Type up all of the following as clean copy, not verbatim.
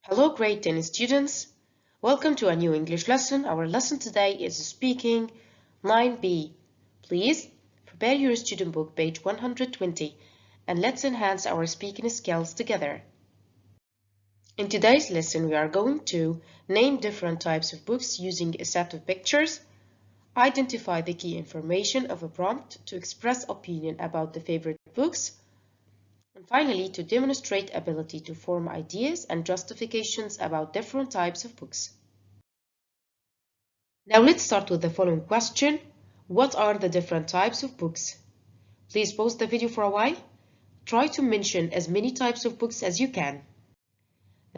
Hello, grade 10 students. Welcome to a new English lesson. Our lesson today is Speaking 9b. Please prepare your student book, page 120, and let's enhance our speaking skills together. In today's lesson, we are going to name different types of books using a set of pictures, identify the key information of a prompt to express opinion about the favorite books, and finally, to demonstrate ability to form ideas and justifications about different types of books. Now let's start with the following question. What are the different types of books? Please pause the video for a while. Try to mention as many types of books as you can.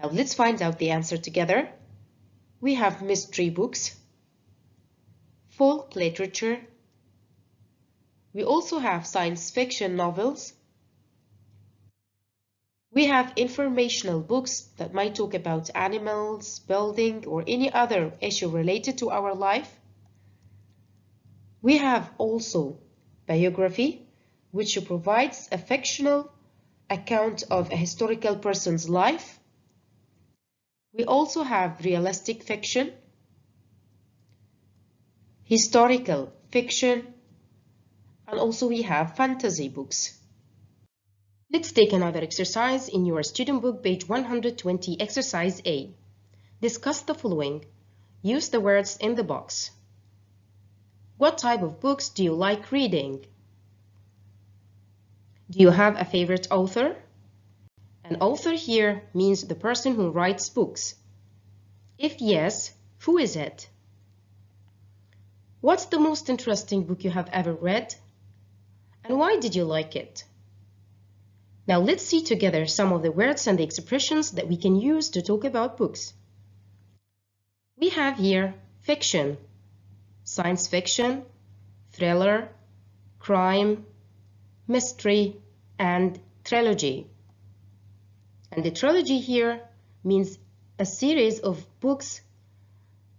Now let's find out the answer together. We have mystery books, folk literature. We also have science fiction novels. We have informational books that might talk about animals, building, or any other issue related to our life. We have also biography, which provides a fictional account of a historical person's life. We also have realistic fiction, historical fiction, and also we have fantasy books. Let's take another exercise in your student book, page 120, exercise A. Discuss the following. Use the words in the box. What type of books do you like reading? Do you have a favorite author? An author here means the person who writes books. If yes, who is it? What's the most interesting book you have ever read? And why did you like it? Now let's see together some of the words and the expressions that we can use to talk about books. We have here fiction, science fiction, thriller, crime, mystery, and trilogy. And the trilogy here means a series of books,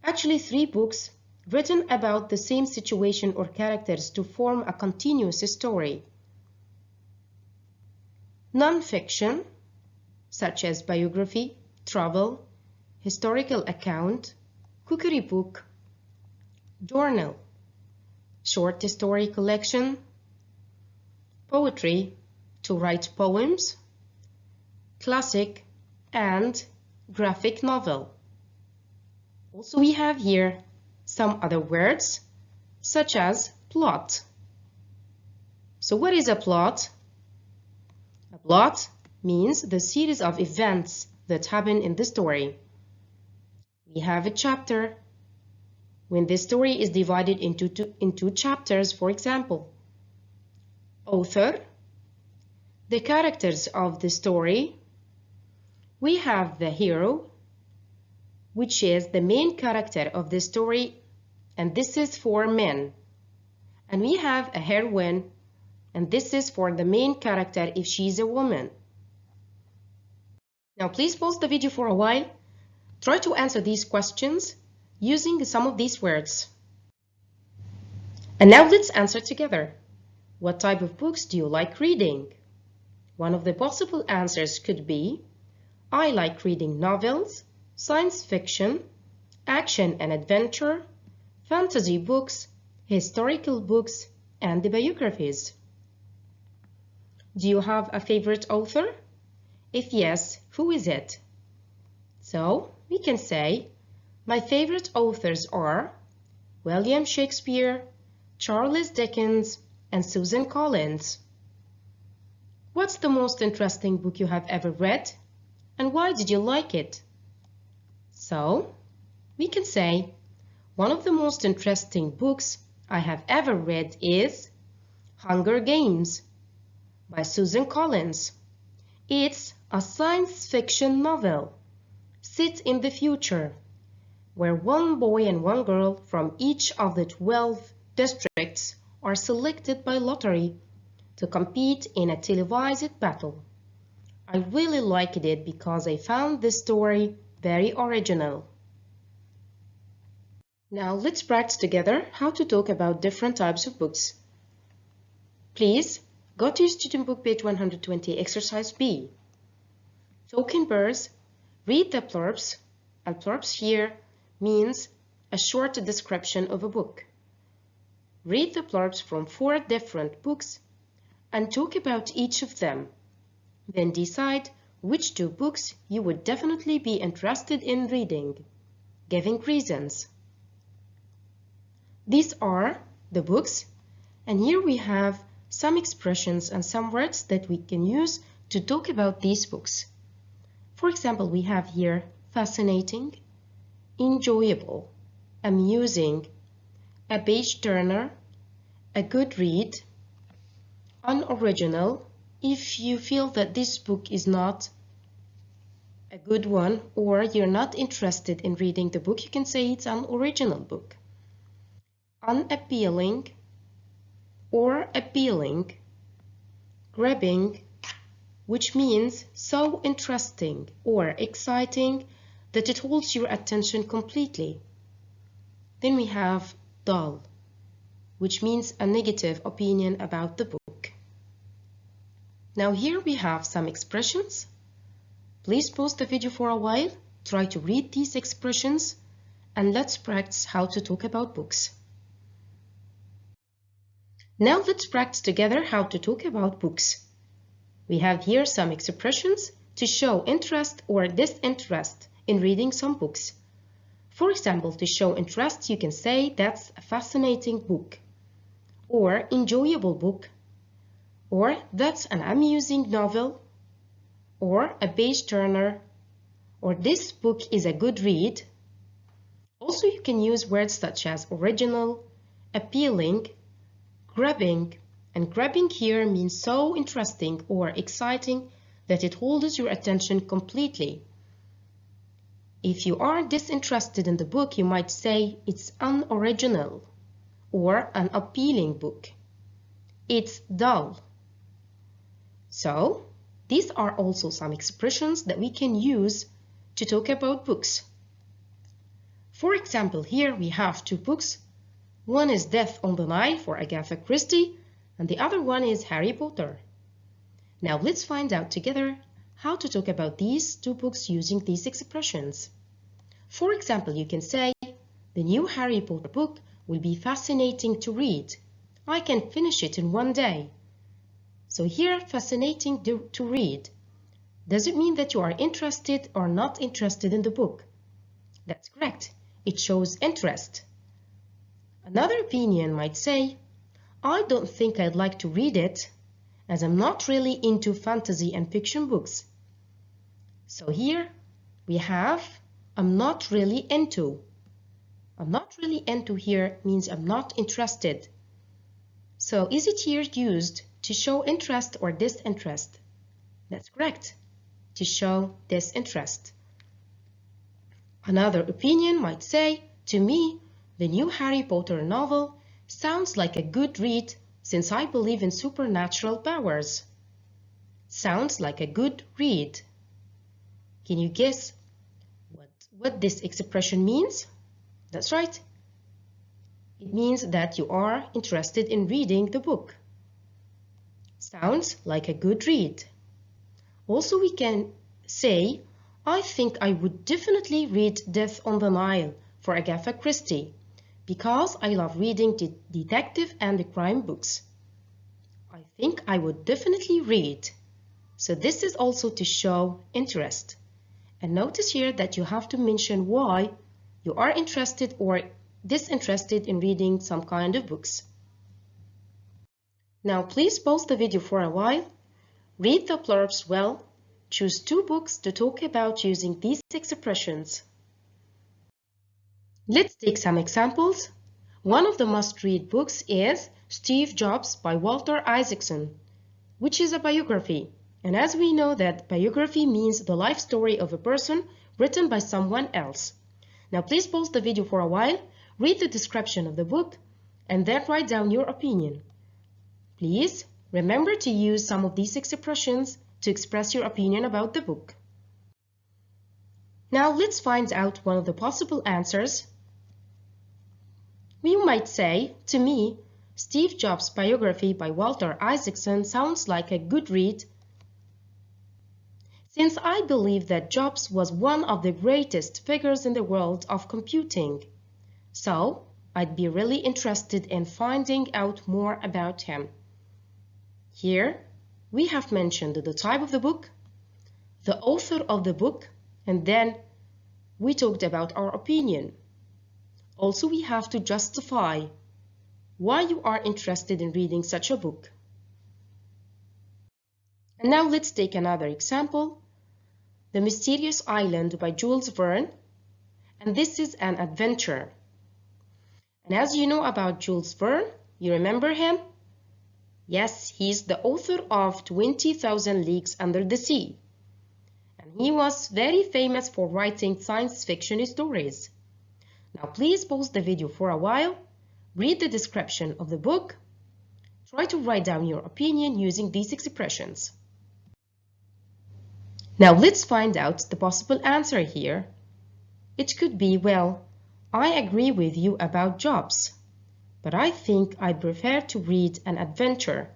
actually 3 books, written about the same situation or characters to form a continuous story. Non-fiction, such as biography, travel, historical account, cookery book, journal, short story collection, poetry, to write poems, classic, and graphic novel. Also, we have here some other words, such as plot. So what is a plot? A plot means the series of events that happen in the story. We have a chapter when the story is divided into chapters, for example. Author, the characters of the story. We have the hero, which is the main character of the story, and this is for men. And we have a heroine, and this is for the main character if she's a woman. Now please pause the video for a while. Try to answer these questions using some of these words. And now let's answer together. What type of books do you like reading? One of the possible answers could be, I like reading novels, science fiction, action and adventure, fantasy books, historical books, and the biographies. Do you have a favorite author? If yes, who is it? So, we can say, my favorite authors are William Shakespeare, Charles Dickens, and Susan Collins. What's the most interesting book you have ever read? And why did you like it? So, we can say, one of the most interesting books I have ever read is Hunger Games by Susan Collins. It's a science fiction novel set in the future, where one boy and one girl from each of the 12 districts are selected by lottery to compete in a televised battle. I really liked it because I found this story very original. Now let's practice together how to talk about different types of books. Please go to your student book, page 120, exercise B. Talking birds Read the blurbs, and blurbs here means a short description of a book. Read the blurbs from 4 different books and talk about each of them. Then decide which 2 books you would definitely be interested in reading, giving reasons. These are the books, and here we have some expressions and some words that we can use to talk about these books. For example, we have here fascinating, enjoyable, amusing, a page turner, a good read, unoriginal. If you feel that this book is not a good one or you're not interested in reading the book, you can say it's an original book. Unappealing or appealing, grabbing, which means so interesting or exciting that it holds your attention completely. Then we have dull, which means a negative opinion about the book. Now here we have some expressions. Please pause the video for a while, try to read these expressions, and let's practice how to talk about books. Now let's practice together how to talk about books. We have here some expressions to show interest or disinterest in reading some books. For example, to show interest, you can say that's a fascinating book, or enjoyable book, or that's an amusing novel, or a page turner, or this book is a good read. Also, you can use words such as original, appealing, grabbing, and grabbing here means so interesting or exciting that it holds your attention completely. If you are disinterested in the book, you might say it's unoriginal or an appealing book. It's dull. So, these are also some expressions that we can use to talk about books. For example, here we have 2 books. One is Death on the Nile for Agatha Christie, and the other one is Harry Potter. Now let's find out together how to talk about these 2 books using these expressions. For example, you can say, the new Harry Potter book will be fascinating to read. I can finish it in 1 day. So here, fascinating to read. Does it mean that you are interested or not interested in the book? That's correct. It shows interest. Another opinion might say, I don't think I'd like to read it, as I'm not really into fantasy and fiction books. So here we have, I'm not really into. I'm not really into here means I'm not interested. So is it here used to show interest or disinterest? That's correct, to show disinterest. Another opinion might say, to me, the new Harry Potter novel sounds like a good read since I believe in supernatural powers. Sounds like a good read. Can you guess what this expression means? That's right. It means that you are interested in reading the book. Sounds like a good read. Also, we can say, I think I would definitely read Death on the Nile for Agatha Christie, because I love reading detective and crime books. I think I would definitely read. So this is also to show interest. And notice here that you have to mention why you are interested or disinterested in reading some kind of books. Now please pause the video for a while, read the blurbs well, choose 2 books to talk about using these expressions. Let's take some examples. One of the must-read books is Steve Jobs by Walter Isaacson, which is a biography. And as we know that biography means the life story of a person written by someone else. Now please pause the video for a while, read the description of the book, and then write down your opinion. Please remember to use some of these expressions to express your opinion about the book. Now let's find out one of the possible answers. We might say, to me, Steve Jobs' biography by Walter Isaacson sounds like a good read since I believe that Jobs was one of the greatest figures in the world of computing. So, I'd be really interested in finding out more about him. Here, we have mentioned the type of the book, the author of the book, and then we talked about our opinion. Also, we have to justify why you are interested in reading such a book. And now let's take another example, The Mysterious Island by Jules Verne, and this is an adventure. And as you know about Jules Verne, you remember him? Yes, he's the author of 20,000 Leagues Under the Sea. And he was very famous for writing science fiction stories. Now please pause the video for a while, read the description of the book, try to write down your opinion using these expressions. Now let's find out the possible answer here. It could be, well, I agree with you about Jobs, but I think I'd prefer to read an adventure,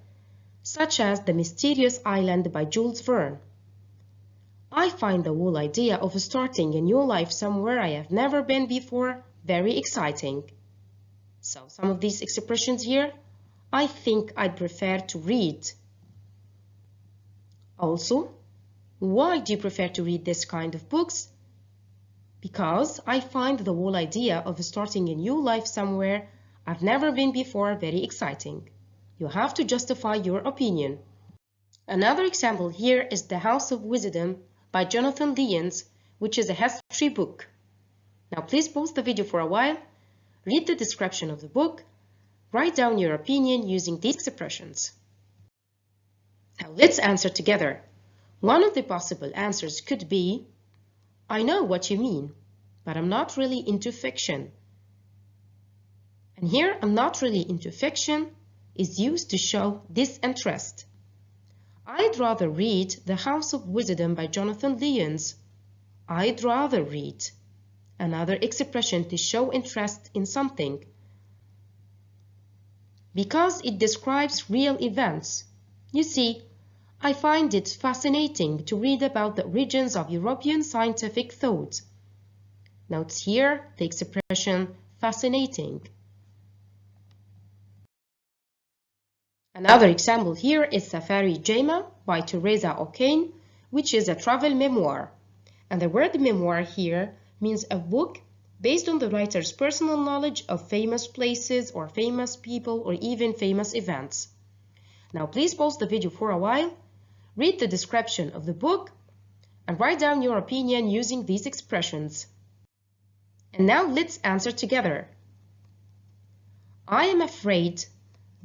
such as The Mysterious Island by Jules Verne. I find the whole idea of starting a new life somewhere I have never been before very exciting. So some of these expressions here, I think I'd prefer to read. Also, why do you prefer to read this kind of books? Because I find the whole idea of starting a new life somewhere I've never been before very exciting. You have to justify your opinion. Another example here is The House of Wisdom by Jonathan Lyons, which is a history book. Now please pause the video for a while, read the description of the book, write down your opinion using these expressions. Now let's answer together. One of the possible answers could be, I know what you mean, but I'm not really into fiction. And here, I'm not really into fiction is used to show disinterest. I'd rather read The House of Wisdom by Jonathan Lyons. I'd rather read. Another expression to show interest in something. Because it describes real events. You see, I find it fascinating to read about the origins of European scientific thought. Note here the expression fascinating. Another example here is Safari Jama by Teresa O'Kane, which is a travel memoir. And the word memoir here means a book based on the writer's personal knowledge of famous places or famous people or even famous events. Now please pause the video for a while, read the description of the book, and write down your opinion using these expressions. And now let's answer together. I am afraid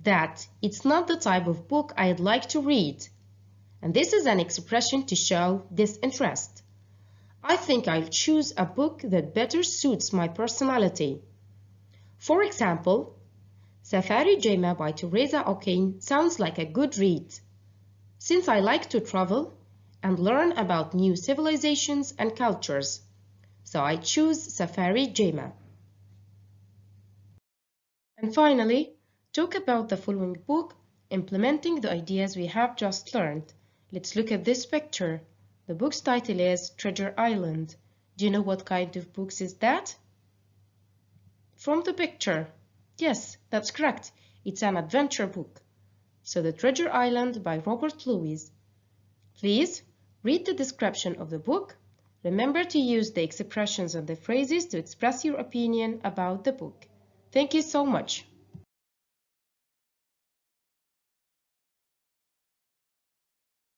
that it's not the type of book I'd like to read. And this is an expression to show disinterest. I think I'll choose a book that better suits my personality. For example, Safari Jama by Teresa O'Kane sounds like a good read, since I like to travel and learn about new civilizations and cultures. So I choose Safari Jama. And finally, talk about the following book, implementing the ideas we have just learned. Let's look at this picture. The book's title is Treasure Island. Do you know what kind of books is that? From the picture. Yes, that's correct. It's an adventure book. So the Treasure Island by Robert Louis. Please read the description of the book. Remember to use the expressions and the phrases to express your opinion about the book. Thank you so much.